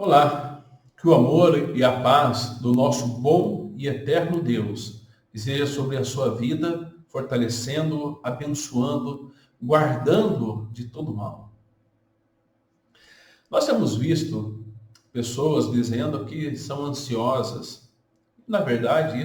Olá, que o amor e a paz do nosso bom e eterno Deus esteja sobre a sua vida, fortalecendo, abençoando, guardando de todo mal. Nós temos visto pessoas dizendo que são ansiosas. Na verdade,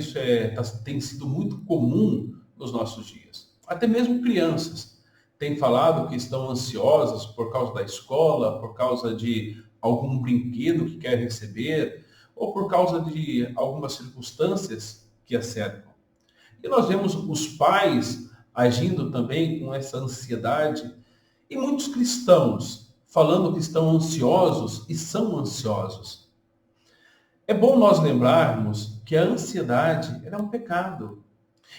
tem sido muito comum nos nossos dias. Até mesmo crianças têm falado que estão ansiosas por causa da escola, por causa de algum brinquedo que quer receber, ou por causa de algumas circunstâncias que a cercam. E nós vemos os pais agindo também com essa ansiedade, e muitos cristãos falando que estão ansiosos e são ansiosos. É bom nós lembrarmos que a ansiedade é um pecado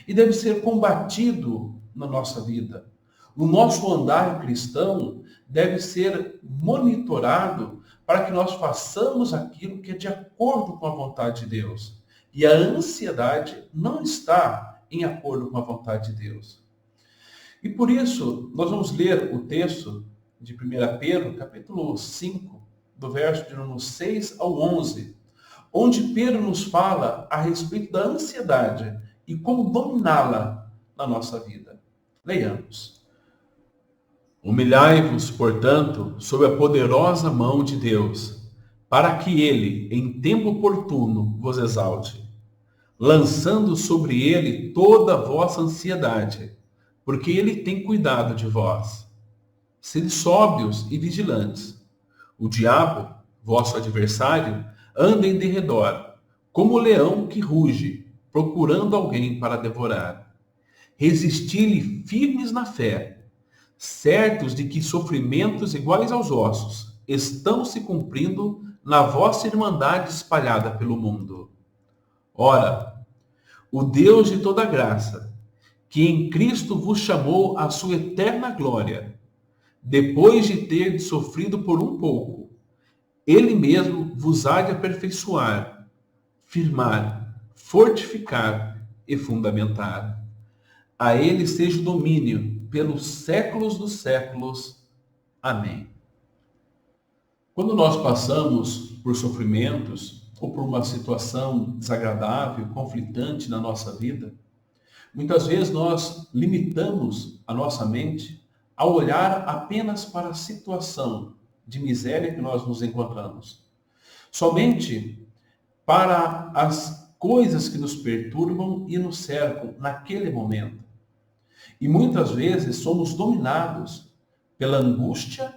e deve ser combatido na nossa vida. O nosso andar cristão deve ser monitorado para que nós façamos aquilo que é de acordo com a vontade de Deus. E a ansiedade não está em acordo com a vontade de Deus. E por isso, nós vamos ler o texto de 1 Pedro, capítulo 5, do verso de número 6 ao 11, onde Pedro nos fala a respeito da ansiedade e como dominá-la na nossa vida. Leiamos. Humilhai-vos, portanto, sob a poderosa mão de Deus, para que ele, em tempo oportuno, vos exalte, lançando sobre ele toda a vossa ansiedade, porque ele tem cuidado de vós. Sede sóbrios e vigilantes. O diabo, vosso adversário, anda em derredor, como o leão que ruge, procurando alguém para devorar. Resisti-lhe firmes na fé, certos de que sofrimentos iguais aos vossos estão se cumprindo na vossa irmandade espalhada pelo mundo. Ora, o Deus de toda graça, que em Cristo vos chamou à sua eterna glória, depois de ter sofrido por um pouco, ele mesmo vos há de aperfeiçoar, firmar, fortificar e fundamentar. A ele seja o domínio pelos séculos dos séculos. Amém. Quando nós passamos por sofrimentos ou por uma situação desagradável, conflitante na nossa vida, muitas vezes nós limitamos a nossa mente a olhar apenas para a situação de miséria que nós nos encontramos. Somente para as coisas que nos perturbam e nos cercam naquele momento. E muitas vezes somos dominados pela angústia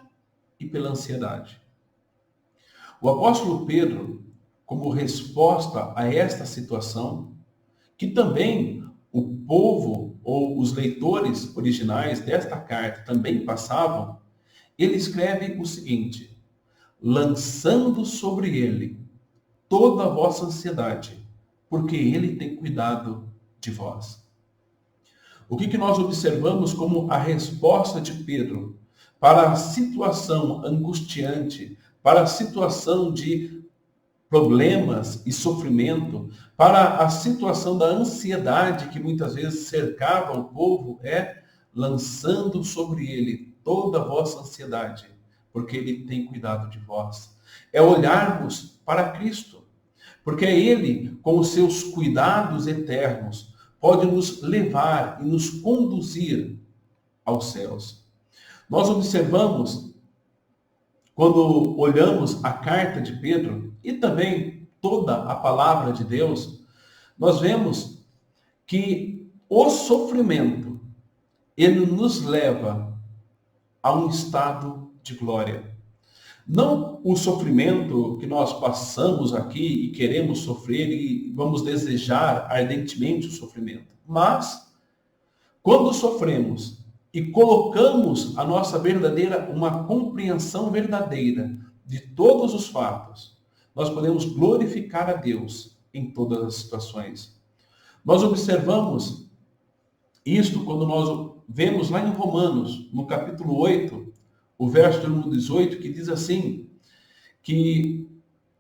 e pela ansiedade. O apóstolo Pedro, como resposta a esta situação, que também o povo ou os leitores originais desta carta também passavam, ele escreve o seguinte: lançando sobre ele toda a vossa ansiedade, porque ele tem cuidado de vós. O que nós observamos como a resposta de Pedro para a situação angustiante, para a situação de problemas e sofrimento, para a situação da ansiedade que muitas vezes cercava o povo, é lançando sobre ele toda a vossa ansiedade, porque ele tem cuidado de vós. É olharmos para Cristo, porque é ele, com os seus cuidados eternos, pode nos levar e nos conduzir aos céus. Nós observamos, quando olhamos a carta de Pedro e também toda a palavra de Deus, nós vemos que o sofrimento, ele nos leva a um estado de glória. Não o sofrimento que nós passamos aqui e queremos sofrer e vamos desejar ardentemente o sofrimento. Mas, quando sofremos e colocamos a nossa uma compreensão verdadeira de todos os fatos, nós podemos glorificar a Deus em todas as situações. Nós observamos isto quando nós vemos lá em Romanos, no capítulo 8, o verso número 18, que diz assim,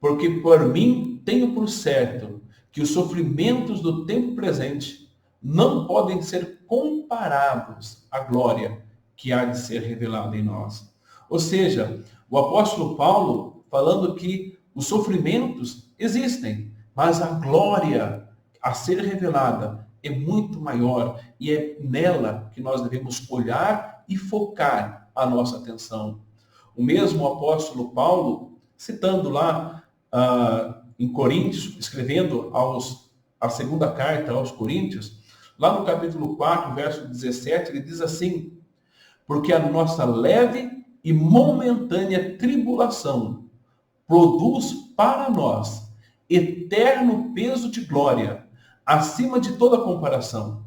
porque por mim tenho por certo que os sofrimentos do tempo presente não podem ser comparados à glória que há de ser revelada em nós. Ou seja, o apóstolo Paulo falando que Os sofrimentos existem, mas a glória a ser revelada é muito maior e é nela que nós devemos olhar e focar a nossa atenção. O mesmo apóstolo Paulo, citando lá em Coríntios, escrevendo a segunda carta aos Coríntios, lá no capítulo 4, verso 17, ele diz assim: porque a nossa leve e momentânea tribulação produz para nós eterno peso de glória, acima de toda comparação,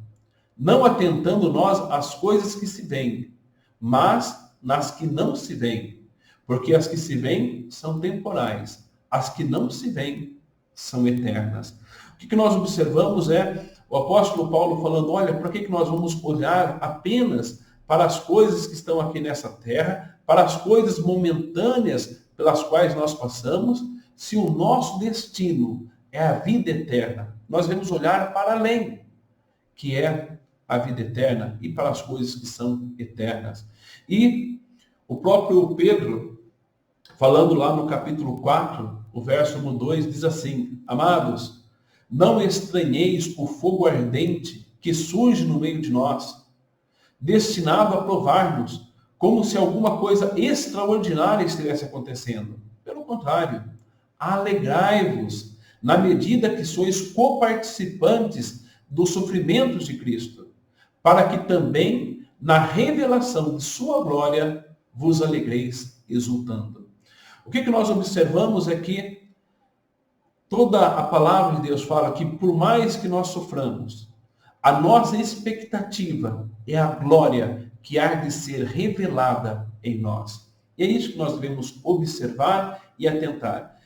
não atentando nós às coisas que se veem, mas nas que não se veem, porque as que se veem são temporais, as que não se veem são eternas. O que nós observamos é o apóstolo Paulo falando: olha, para que nós vamos olhar apenas para as coisas que estão aqui nessa terra, para as coisas momentâneas pelas quais nós passamos, se o nosso destino é a vida eterna? Nós devemos olhar para além, que é a vida eterna, e para as coisas que são eternas. E o próprio Pedro, falando lá no capítulo 4, o verso 1, 2, diz assim: amados, não estranheis o fogo ardente que surge no meio de nós, destinado a provar-nos, como se alguma coisa extraordinária estivesse acontecendo. Pelo contrário, alegrai-vos na medida que sois coparticipantes dos sofrimentos de Cristo, para que também na revelação de sua glória vos alegreis exultando. O que nós observamos é que toda a palavra de Deus fala que por mais que nós soframos, a nossa expectativa é a glória que há de ser revelada em nós. E é isso que nós devemos observar e atentar.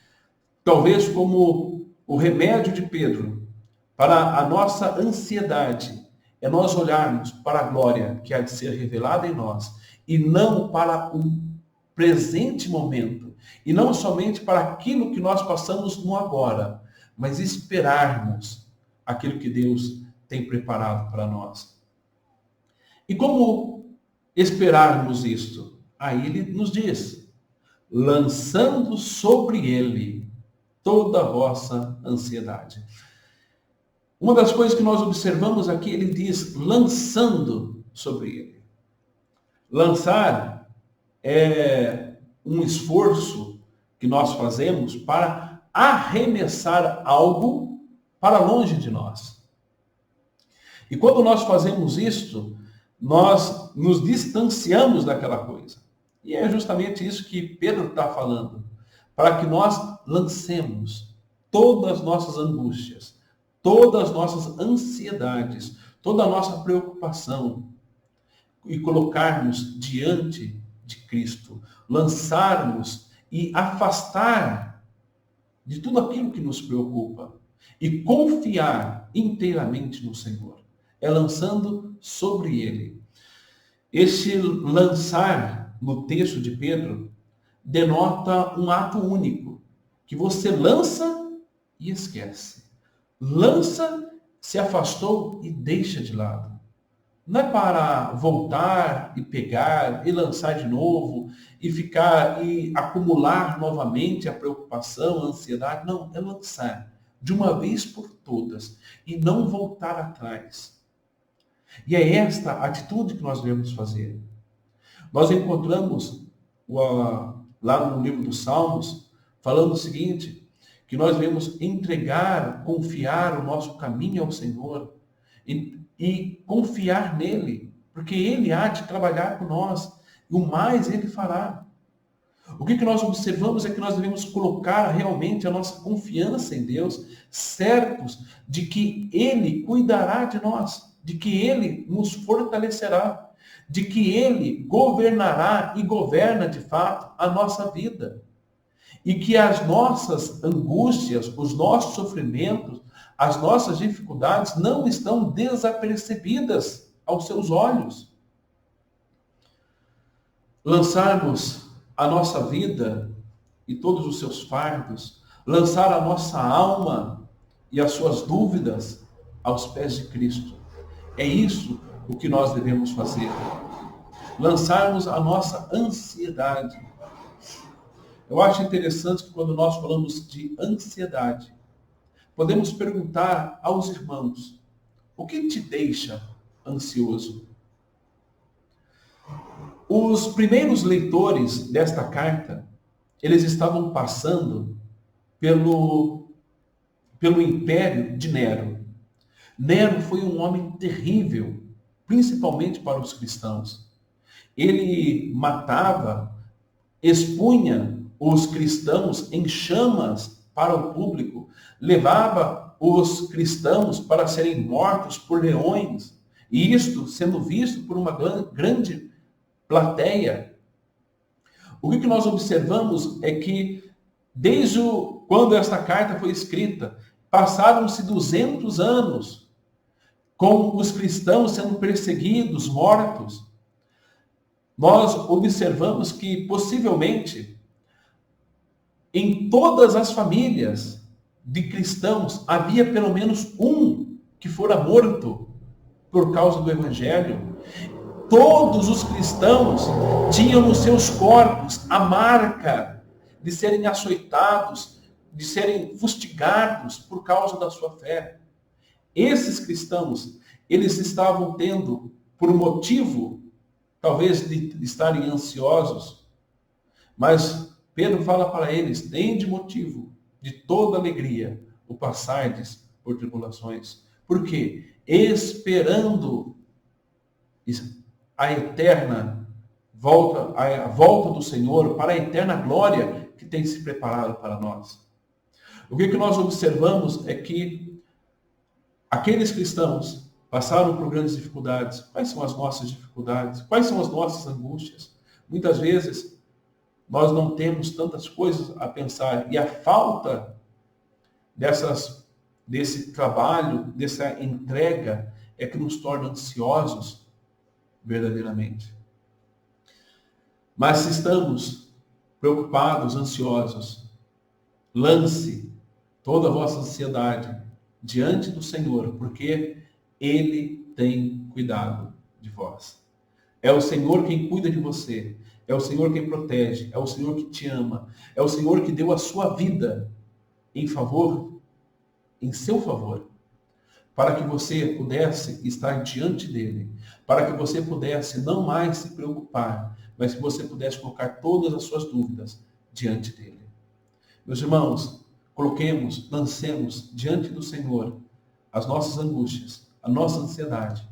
Talvez como o remédio de Pedro para a nossa ansiedade é nós olharmos para a glória que há de ser revelada em nós e não para o presente momento, e não somente para aquilo que nós passamos no agora, mas esperarmos aquilo que Deus tem preparado para nós. E como esperarmos isto? Aí ele nos diz: lançando sobre ele toda a vossa ansiedade. Uma das coisas que nós observamos aqui, ele diz lançando sobre ele. Lançar é um esforço que nós fazemos para arremessar algo para longe de nós. E quando nós fazemos isto, nós nos distanciamos daquela coisa. E é justamente isso que Pedro está falando. Para que nós lancemos todas as nossas angústias, todas as nossas ansiedades, toda a nossa preocupação e colocarmos diante de Cristo. Lançarmos e afastar de tudo aquilo que nos preocupa e confiar inteiramente no Senhor. É lançando sobre ele. Esse lançar no texto de Pedro denota um ato único, que você lança e esquece. Lança, se afastou e deixa de lado. Não é para voltar e pegar e lançar de novo e ficar e acumular novamente a preocupação, a ansiedade. Não, é lançar de uma vez por todas e não voltar atrás. E é esta atitude que nós devemos fazer. Nós encontramos lá no livro dos Salmos falando o seguinte, que nós devemos entregar, confiar o nosso caminho ao Senhor e confiar nele, porque ele há de trabalhar por nós e o mais ele fará. O que nós observamos é que nós devemos colocar realmente a nossa confiança em Deus, certos de que ele cuidará de nós, de que ele nos fortalecerá, de que ele governará e governa de fato a nossa vida. E que as nossas angústias, os nossos sofrimentos, as nossas dificuldades não estão desapercebidas aos seus olhos. Lançarmos a nossa vida e todos os seus fardos, lançar a nossa alma e as suas dúvidas aos pés de Cristo. É isso o que nós devemos fazer. Lançarmos a nossa ansiedade. Eu acho interessante que quando nós falamos de ansiedade, podemos perguntar aos irmãos: o que te deixa ansioso? Os primeiros leitores desta carta, eles estavam passando pelo império de Nero. Nero foi um homem terrível, principalmente para os cristãos. Ele matava, expunha os cristãos em chamas para o público, levava os cristãos para serem mortos por leões, e isto sendo visto por uma grande plateia. O que nós observamos é que, desde quando esta carta foi escrita, passaram-se 200 anos com os cristãos sendo perseguidos, mortos. Nós observamos que, possivelmente, em todas as famílias de cristãos, havia pelo menos um que fora morto por causa do Evangelho. Todos os cristãos tinham nos seus corpos a marca de serem açoitados, de serem fustigados por causa da sua fé. Esses cristãos, eles estavam tendo, por motivo, talvez de estarem ansiosos, mas Pedro fala para eles: tem de motivo de toda alegria o passardes por tribulações. Por quê? Esperando a eterna volta, a volta do Senhor, para a eterna glória que tem se preparado para nós. O que nós observamos é que aqueles cristãos passaram por grandes dificuldades. Quais são as nossas dificuldades? Quais são as nossas angústias? Muitas vezes nós não temos tantas coisas a pensar, e a falta desse trabalho, dessa entrega, é que nos torna ansiosos verdadeiramente. Mas se estamos preocupados, ansiosos, lance toda a vossa ansiedade diante do Senhor, porque Ele tem cuidado de vós. É o Senhor quem cuida de você, é o Senhor quem protege, é o Senhor que te ama, é o Senhor que deu a sua vida em seu favor, para que você pudesse estar diante dele, para que você pudesse não mais se preocupar, mas que você pudesse colocar todas as suas dúvidas diante dele. Meus irmãos, lancemos diante do Senhor as nossas angústias, a nossa ansiedade,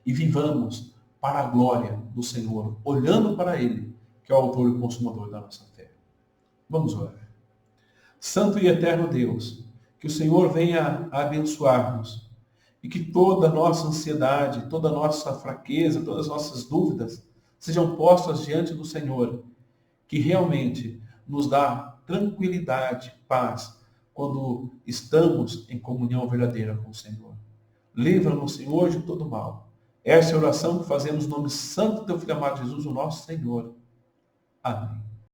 e vivamos para a glória do Senhor, olhando para ele, que é o autor e consumador da nossa fé. Vamos orar. Santo e eterno Deus, que o Senhor venha a abençoar-nos, e que toda a nossa ansiedade, toda a nossa fraqueza, todas as nossas dúvidas sejam postas diante do Senhor, que realmente nos dá tranquilidade, paz, quando estamos em comunhão verdadeira com o Senhor. Livra-nos, Senhor, de todo mal. Essa é a oração que fazemos no nome santo do teu Filho amado Jesus, o nosso Senhor. Amém.